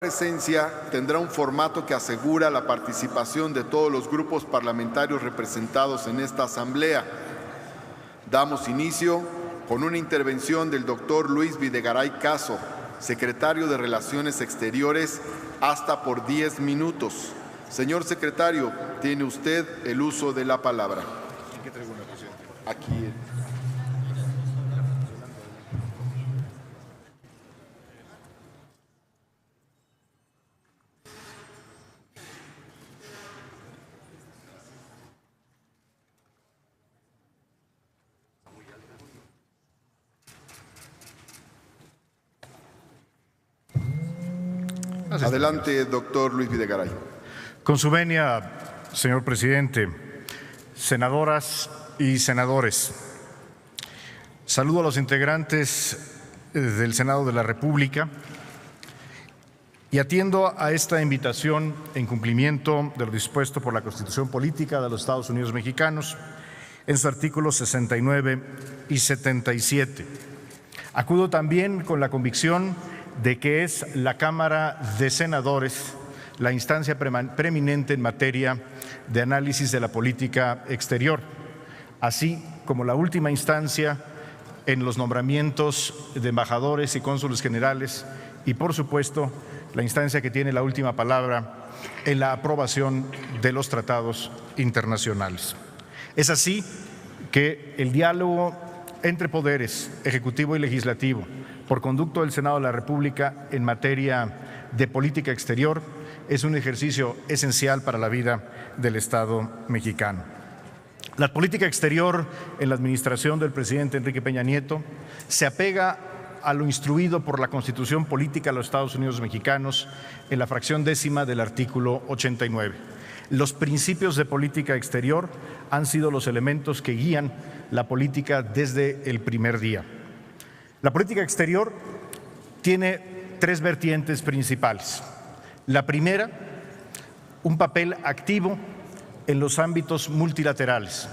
Presencia tendrá un formato que asegura la participación de todos los grupos parlamentarios representados en esta asamblea. Damos inicio con una intervención del doctor Luis Videgaray Caso, secretario de Relaciones Exteriores, hasta por 10 minutos. Señor secretario, tiene usted el uso de la palabra. ¿En qué tribuna, presidente? Aquí. Adelante, doctor Luis Videgaray. Con su venia, señor presidente, senadoras y senadores, saludo a los integrantes del Senado de la República y atiendo a esta invitación en cumplimiento de lo dispuesto por la Constitución Política de los Estados Unidos Mexicanos en sus artículos 69 y 77. Acudo también con la convicción de que es la Cámara de Senadores la instancia preeminente en materia de análisis de la política exterior, así como la última instancia en los nombramientos de embajadores y cónsules generales y, por supuesto, la instancia que tiene la última palabra en la aprobación de los tratados internacionales. Es así que el diálogo entre poderes ejecutivo y legislativo por conducto del Senado de la República en materia de política exterior es un ejercicio esencial para la vida del Estado mexicano. La política exterior en la administración del presidente Enrique Peña Nieto se apega a lo instruido por la Constitución Política de los Estados Unidos Mexicanos en la fracción 10ª del artículo 89. Los principios de política exterior han sido los elementos que guían la política desde el primer día. La política exterior tiene tres vertientes principales. La primera, un papel activo en los ámbitos multilaterales.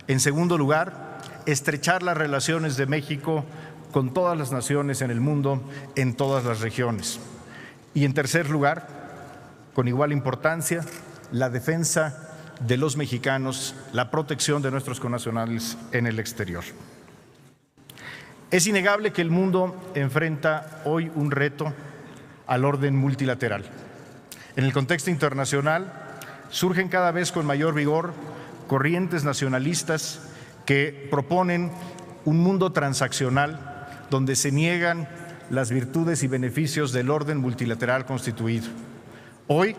En segundo lugar, estrechar las relaciones de México con todas las naciones en el mundo, en todas las regiones. Y en tercer lugar, con igual importancia, la defensa de los mexicanos, la protección de nuestros connacionales en el exterior. Es innegable que el mundo enfrenta hoy un reto al orden multilateral. En el contexto internacional surgen cada vez con mayor vigor corrientes nacionalistas que proponen un mundo transaccional donde se niegan las virtudes y beneficios del orden multilateral constituido. Hoy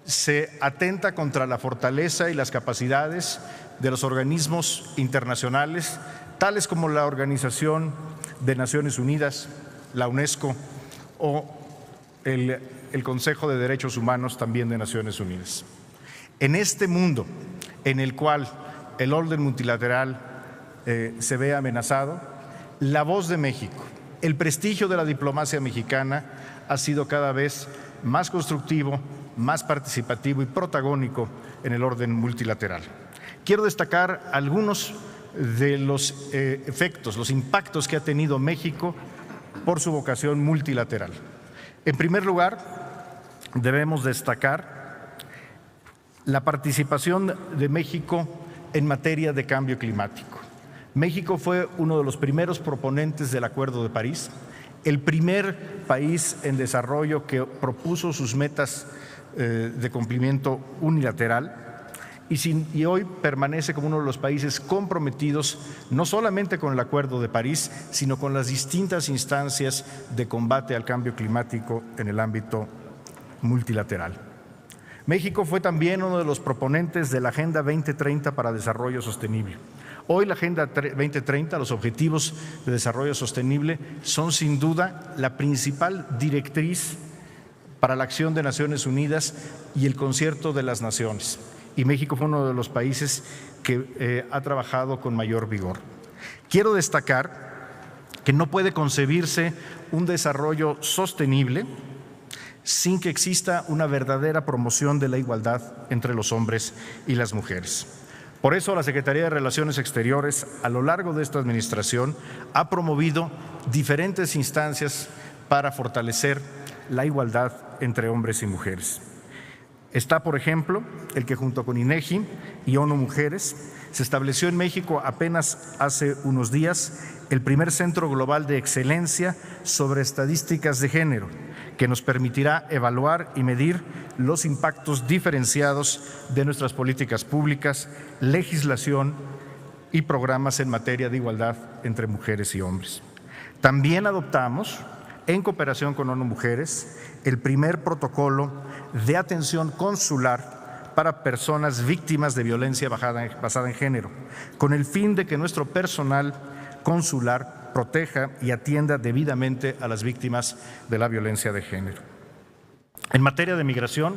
se atenta contra la fortaleza y las capacidades de los organismos internacionales, tales como la Organización de Naciones Unidas, la UNESCO o el Consejo de Derechos Humanos también de Naciones Unidas. En este mundo en el cual el orden multilateral se ve amenazado, la voz de México, el prestigio de la diplomacia mexicana ha sido cada vez más constructivo, más participativo y protagónico en el orden multilateral. Quiero destacar algunos de los efectos, los impactos que ha tenido México por su vocación multilateral. En primer lugar, debemos destacar la participación de México en materia de cambio climático. México fue uno de los primeros proponentes del Acuerdo de París, el primer país en desarrollo que propuso sus metas de cumplimiento unilateral y hoy permanece como uno de los países comprometidos no solamente con el Acuerdo de París, sino con las distintas instancias de combate al cambio climático en el ámbito multilateral. México fue también uno de los proponentes de la Agenda 2030 para Desarrollo Sostenible. Hoy la Agenda 2030, los Objetivos de Desarrollo Sostenible, son sin duda la principal directriz para la acción de Naciones Unidas y el concierto de las naciones. Y México fue uno de los países que ha trabajado con mayor vigor. Quiero destacar que no puede concebirse un desarrollo sostenible sin que exista una verdadera promoción de la igualdad entre los hombres y las mujeres. Por eso la Secretaría de Relaciones Exteriores, a lo largo de esta administración, ha promovido diferentes instancias para fortalecer la igualdad entre hombres y mujeres. Está, por ejemplo, el que junto con INEGI y ONU Mujeres se estableció en México apenas hace unos días el primer Centro Global de Excelencia sobre Estadísticas de Género, que nos permitirá evaluar y medir los impactos diferenciados de nuestras políticas públicas, legislación y programas en materia de igualdad entre mujeres y hombres. También adoptamos, en cooperación con ONU Mujeres, el primer protocolo de atención consular para personas víctimas de violencia basada en género, con el fin de que nuestro personal consular proteja y atienda debidamente a las víctimas de la violencia de género. En materia de migración,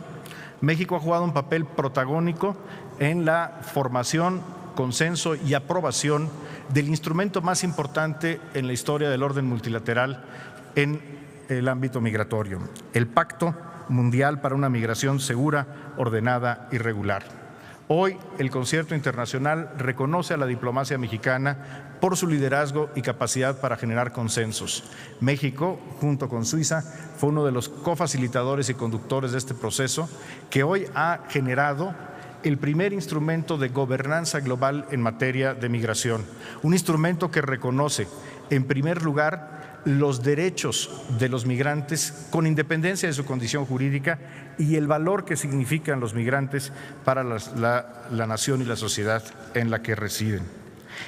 México ha jugado un papel protagónico en la formación, consenso y aprobación del instrumento más importante en la historia del orden multilateral en el ámbito migratorio, el Pacto Mundial para una Migración Segura, Ordenada y Regular. Hoy, el concierto internacional reconoce a la diplomacia mexicana por su liderazgo y capacidad para generar consensos. México, junto con Suiza, fue uno de los cofacilitadores y conductores de este proceso, que hoy ha generado el primer instrumento de gobernanza global en materia de migración, un instrumento que reconoce, en primer lugar, los derechos de los migrantes con independencia de su condición jurídica y el valor que significan los migrantes para la nación y la sociedad en la que residen.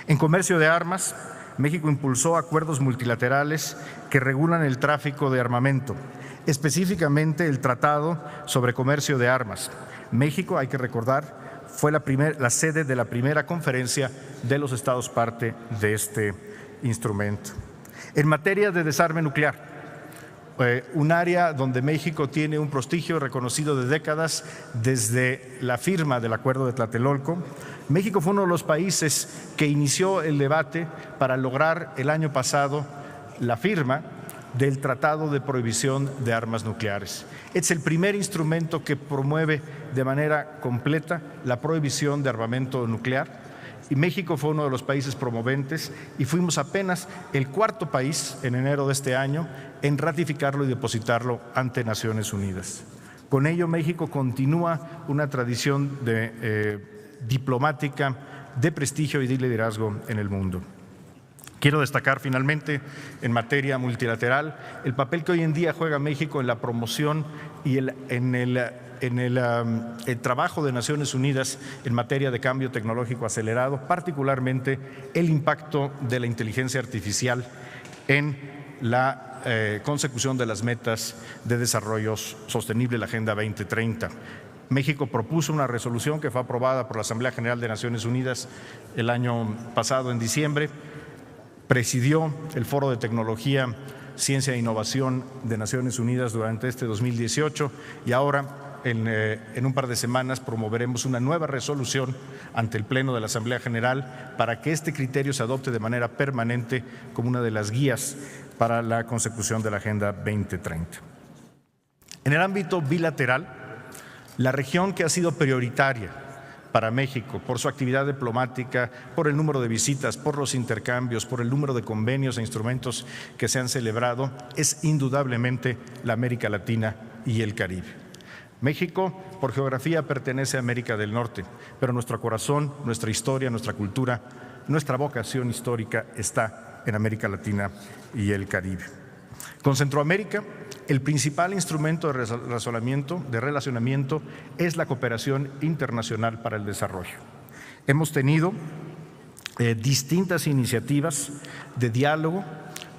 En comercio de armas, México impulsó acuerdos multilaterales que regulan el tráfico de armamento, específicamente el Tratado sobre Comercio de Armas. México, hay que recordar, fue la sede de la primera conferencia de los Estados parte de este instrumento. En materia de desarme nuclear, un área donde México tiene un prestigio reconocido de décadas desde la firma del Acuerdo de Tlatelolco, México fue uno de los países que inició el debate para lograr el año pasado la firma del Tratado de Prohibición de Armas Nucleares. Es el primer instrumento que promueve de manera completa la prohibición de armamento nuclear. Y México fue uno de los países promoventes y fuimos apenas el cuarto país en enero de este año en ratificarlo y depositarlo ante Naciones Unidas. Con ello, México continúa una tradición diplomática de prestigio y de liderazgo en el mundo. Quiero destacar finalmente, en materia multilateral, el papel que hoy en día juega México en la promoción y en el trabajo de Naciones Unidas en materia de cambio tecnológico acelerado, particularmente el impacto de la inteligencia artificial en la consecución de las metas de desarrollo sostenible, la Agenda 2030. México propuso una resolución que fue aprobada por la Asamblea General de Naciones Unidas el año pasado, en diciembre, presidió el Foro de Tecnología, Ciencia e Innovación de Naciones Unidas durante este 2018 y ahora en un par de semanas promoveremos una nueva resolución ante el Pleno de la Asamblea General para que este criterio se adopte de manera permanente como una de las guías para la consecución de la Agenda 2030. En el ámbito bilateral, la región que ha sido prioritaria para México por su actividad diplomática, por el número de visitas, por los intercambios, por el número de convenios e instrumentos que se han celebrado, es indudablemente la América Latina y el Caribe. México, por geografía, pertenece a América del Norte, pero nuestro corazón, nuestra historia, nuestra cultura, nuestra vocación histórica está en América Latina y el Caribe. Con Centroamérica, el principal instrumento de relacionamiento es la cooperación internacional para el desarrollo. Hemos tenido distintas iniciativas de diálogo,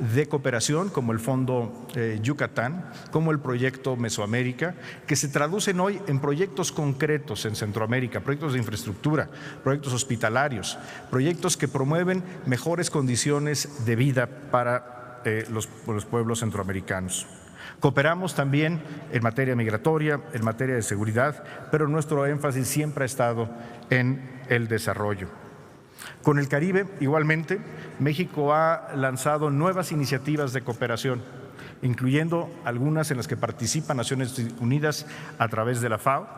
de cooperación, como el Fondo Yucatán, como el Proyecto Mesoamérica, que se traducen hoy en proyectos concretos en Centroamérica, proyectos de infraestructura, proyectos hospitalarios, proyectos que promueven mejores condiciones de vida para los pueblos centroamericanos. Cooperamos también en materia migratoria, en materia de seguridad, pero nuestro énfasis siempre ha estado en el desarrollo. Con el Caribe, igualmente, México ha lanzado nuevas iniciativas de cooperación, incluyendo algunas en las que participa Naciones Unidas a través de la FAO,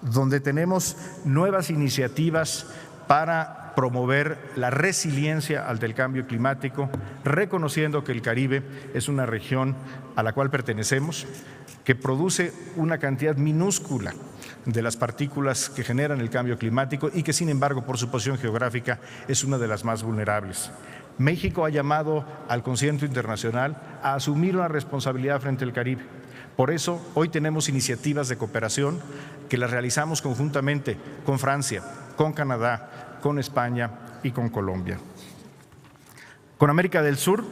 donde tenemos nuevas iniciativas para promover la resiliencia ante el cambio climático, reconociendo que el Caribe es una región a la cual pertenecemos, que produce una cantidad minúscula de las partículas que generan el cambio climático y que, sin embargo, por su posición geográfica, es una de las más vulnerables. México ha llamado al concierto internacional a asumir una responsabilidad frente al Caribe. Por eso, hoy tenemos iniciativas de cooperación que las realizamos conjuntamente con Francia, con Canadá, con España y con Colombia. Con América del Sur,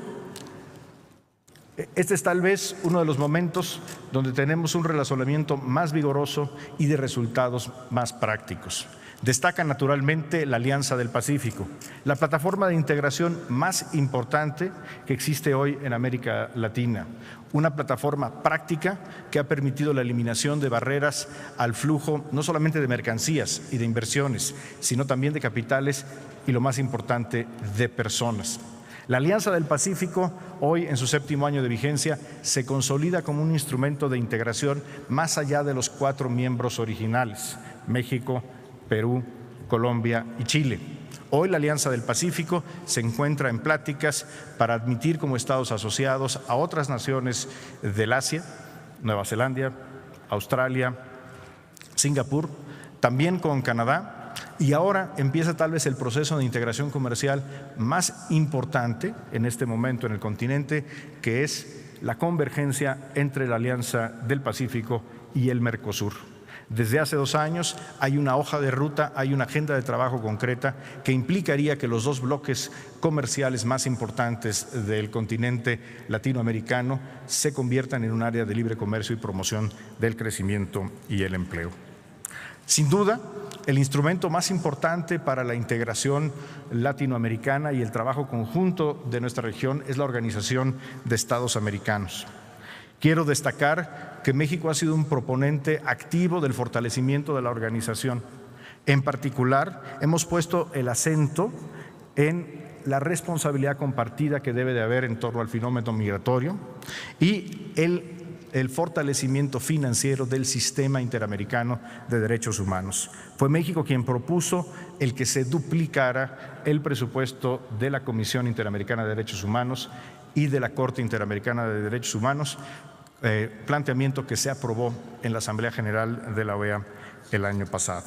este es tal vez uno de los momentos donde tenemos un relacionamiento más vigoroso y de resultados más prácticos. Destaca naturalmente la Alianza del Pacífico, la plataforma de integración más importante que existe hoy en América Latina, una plataforma práctica que ha permitido la eliminación de barreras al flujo no solamente de mercancías y de inversiones, sino también de capitales y, lo más importante, de personas. La Alianza del Pacífico, hoy en su 7º año de vigencia, se consolida como un instrumento de integración más allá de los 4 miembros originales: México, Perú, Colombia y Chile. Hoy la Alianza del Pacífico se encuentra en pláticas para admitir como estados asociados a otras naciones del Asia, Nueva Zelanda, Australia, Singapur, también con Canadá. Y ahora empieza tal vez el proceso de integración comercial más importante en este momento en el continente, que es la convergencia entre la Alianza del Pacífico y el Mercosur. Desde hace 2 años hay una hoja de ruta, hay una agenda de trabajo concreta que implicaría que los 2 bloques comerciales más importantes del continente latinoamericano se conviertan en un área de libre comercio y promoción del crecimiento y el empleo. Sin duda, el instrumento más importante para la integración latinoamericana y el trabajo conjunto de nuestra región es la Organización de Estados Americanos. Quiero destacar que México ha sido un proponente activo del fortalecimiento de la organización. En particular, hemos puesto el acento en la responsabilidad compartida que debe de haber en torno al fenómeno migratorio y el fortalecimiento financiero del sistema interamericano de derechos humanos. Fue México quien propuso el que se duplicara el presupuesto de la Comisión Interamericana de Derechos Humanos y de la Corte Interamericana de Derechos Humanos, planteamiento que se aprobó en la Asamblea General de la OEA el año pasado.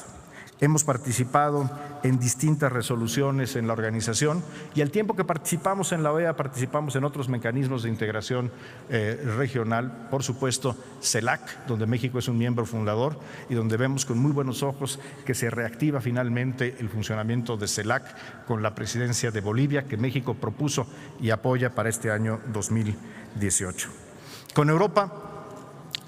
Hemos participado en distintas resoluciones en la organización y al tiempo que participamos en la OEA, participamos en otros mecanismos de integración regional, por supuesto CELAC, donde México es un miembro fundador y donde vemos con muy buenos ojos que se reactiva finalmente el funcionamiento de CELAC con la presidencia de Bolivia, que México propuso y apoya para este año 2018. Con Europa,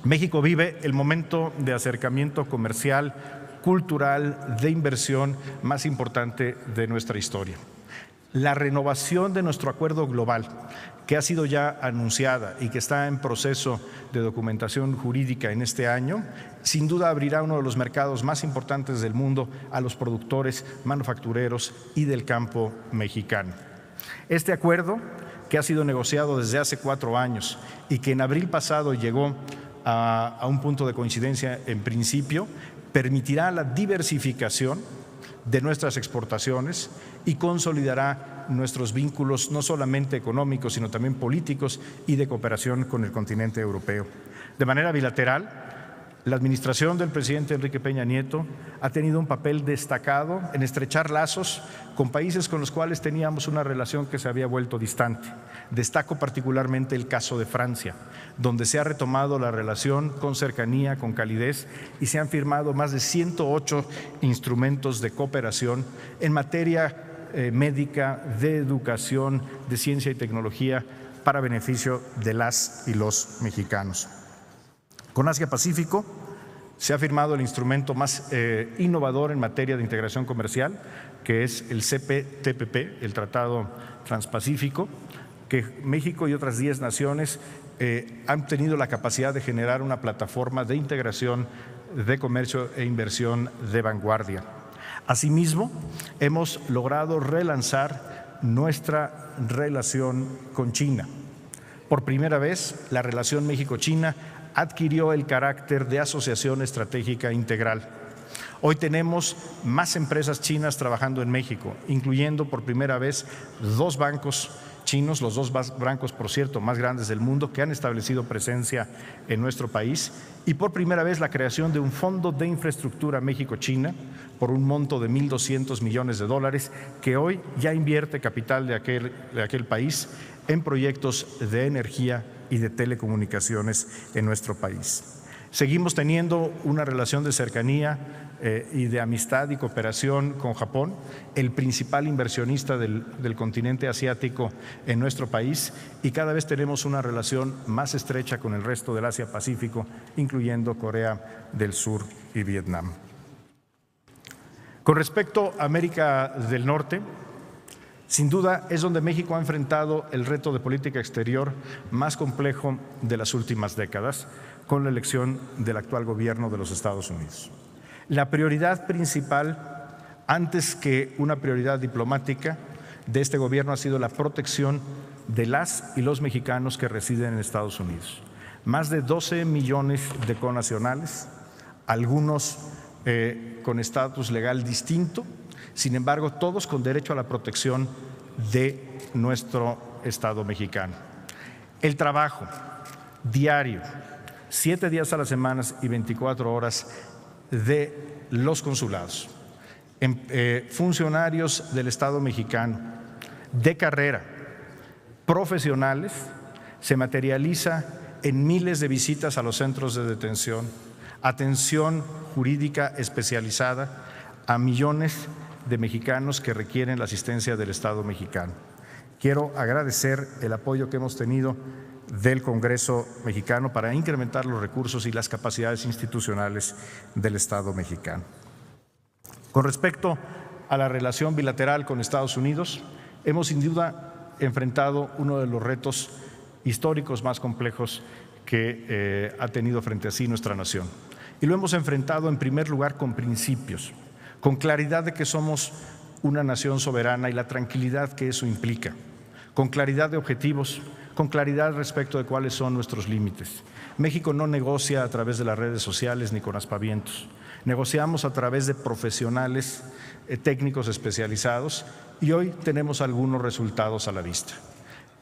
México vive el momento de acercamiento comercial, cultural, de inversión más importante de nuestra historia. La renovación de nuestro acuerdo global, que ha sido ya anunciada y que está en proceso de documentación jurídica en este año, sin duda abrirá uno de los mercados más importantes del mundo a los productores, manufactureros y del campo mexicano. Este acuerdo, que ha sido negociado desde hace 4 años y que en abril pasado llegó a un punto de coincidencia en principio, permitirá la diversificación de nuestras exportaciones y consolidará nuestros vínculos no solamente económicos, sino también políticos y de cooperación con el continente europeo. De manera bilateral, la administración del presidente Enrique Peña Nieto ha tenido un papel destacado en estrechar lazos con países con los cuales teníamos una relación que se había vuelto distante. Destaco particularmente el caso de Francia, donde se ha retomado la relación con cercanía, con calidez, y se han firmado más de 108 instrumentos de cooperación en materia médica, de educación, de ciencia y tecnología para beneficio de las y los mexicanos. Con Asia-Pacífico se ha firmado el instrumento más innovador en materia de integración comercial, que es el CPTPP, el Tratado Transpacífico, que México y otras 10 naciones han tenido la capacidad de generar una plataforma de integración de comercio e inversión de vanguardia. Asimismo, hemos logrado relanzar nuestra relación con China. Por primera vez, la relación México-China adquirió el carácter de asociación estratégica integral. Hoy tenemos más empresas chinas trabajando en México, incluyendo por primera vez 2 bancos chinos, los 2 bancos, por cierto, más grandes del mundo, que han establecido presencia en nuestro país, y por primera vez la creación de un fondo de infraestructura México-China por un monto de $1.200 millones, que hoy ya invierte capital de aquel país en proyectos de energía y de telecomunicaciones en nuestro país. Seguimos teniendo una relación de cercanía y de amistad y cooperación con Japón, el principal inversionista del continente asiático en nuestro país, y cada vez tenemos una relación más estrecha con el resto del Asia-Pacífico, incluyendo Corea del Sur y Vietnam. Con respecto a América del Norte, sin duda es donde México ha enfrentado el reto de política exterior más complejo de las últimas décadas, con la elección del actual gobierno de los Estados Unidos. La prioridad principal, antes que una prioridad diplomática, de este gobierno ha sido la protección de las y los mexicanos que residen en Estados Unidos. Más de 12 millones de connacionales, algunos con estatus legal distinto, sin embargo, todos con derecho a la protección de nuestro Estado mexicano. El trabajo diario, 7 días a la semana y 24 horas de los consulados, funcionarios del Estado mexicano de carrera, profesionales, se materializa en miles de visitas a los centros de detención, atención jurídica especializada a millones de mexicanos que requieren la asistencia del Estado mexicano. Quiero agradecer el apoyo que hemos tenido del Congreso mexicano para incrementar los recursos y las capacidades institucionales del Estado mexicano. Con respecto a la relación bilateral con Estados Unidos, hemos sin duda enfrentado uno de los retos históricos más complejos que ha tenido frente a sí nuestra nación. Y lo hemos enfrentado en primer lugar con principios, con claridad de que somos una nación soberana y la tranquilidad que eso implica, con claridad de objetivos, con claridad respecto de cuáles son nuestros límites. México no negocia a través de las redes sociales ni con aspavientos. Negociamos a través de profesionales técnicos especializados y hoy tenemos algunos resultados a la vista.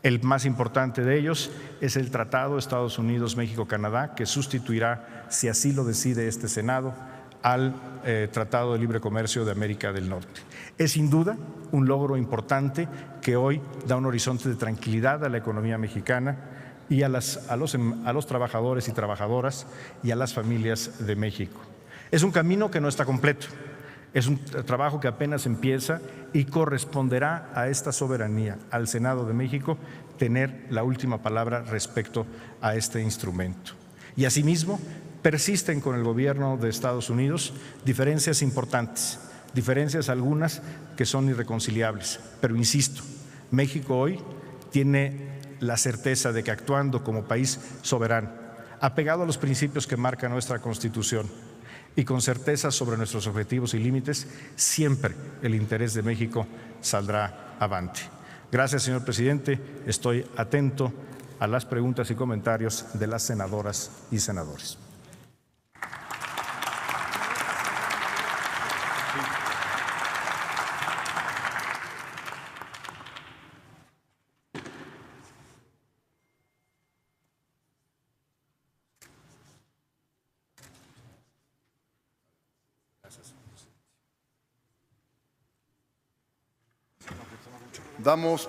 El más importante de ellos es el Tratado Estados Unidos-México-Canadá, que sustituirá, si así lo decide este Senado, al Tratado de Libre Comercio de América del Norte. Es sin duda un logro importante que hoy da un horizonte de tranquilidad a la economía mexicana y a los trabajadores y trabajadoras y a las familias de México. Es un camino que no está completo, es un trabajo que apenas empieza y corresponderá a esta soberanía, al Senado de México, tener la última palabra respecto a este instrumento. Y asimismo, persisten con el gobierno de Estados Unidos diferencias importantes, diferencias algunas que son irreconciliables, pero insisto, México hoy tiene la certeza de que actuando como país soberano, apegado a los principios que marca nuestra Constitución y con certeza sobre nuestros objetivos y límites, siempre el interés de México saldrá avante. Gracias, señor presidente. Estoy atento a las preguntas y comentarios de las senadoras y senadores. Damos